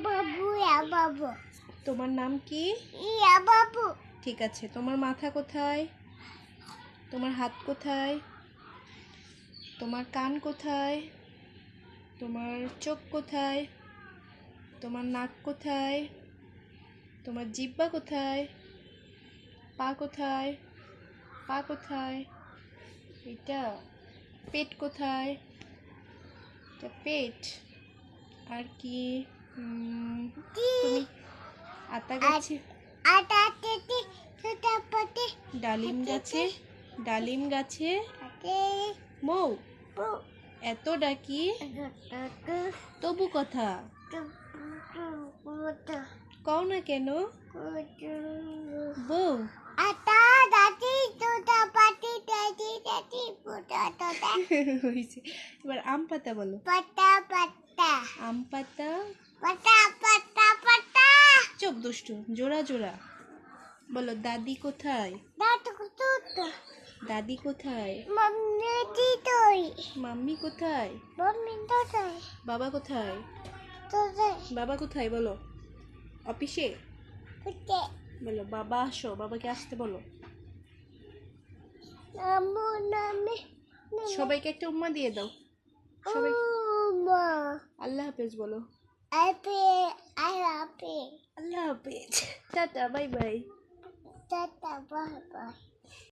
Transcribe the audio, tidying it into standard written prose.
বাবু ইয়া বাবু। তোমার নাম কি? ইয়া বাবু। ঠিক আছে, তোমার মাথা কোথায়? তোমার হাত কোথায়? তোমার কান কোথায়? তোমার চোখ কোথায়? তোমার নাক কোথায়? তোমার জিহ্বা কোথায়? পা কোথায়? পা কোথায়? এটা পেট কোথায়? এটা পেট। আর কি? তুমি আতা গাছে, আটাতে ছোটাপতে ডালিম গাছে, ডালিম গাছে মৌ এত ডাকি তবু কথা কও না কেন? বউ আটা দাদি ছোটাপতি দাদি দাদি পোটাটা হয়েছে। এবার আম পাতা বলো। পাতা পাতা আম পাতা। পাতা পাতা পাতা। চুপ দুষ্টু, জোড়া জোড়া বলো। দাদি কোথায়? দাদু কুতু দাদি কোথায়? মাম্মি দিতই মাম্মি কোথায়? মাম্মি তোই বাবা কোথায়? তোই বাবা কোথায় বলো। অফিসে কুতে বলো। বাবা আসো, বাবাকে আসতে বলো। নামু নামে সবাইকে একটা উম্মা দিয়ে দাও। সবাই মা আল্লাহ হাফেজ বলো। আপে আপে আল্লাহ হাফেজ, tata, bye bye. Tata bye bye.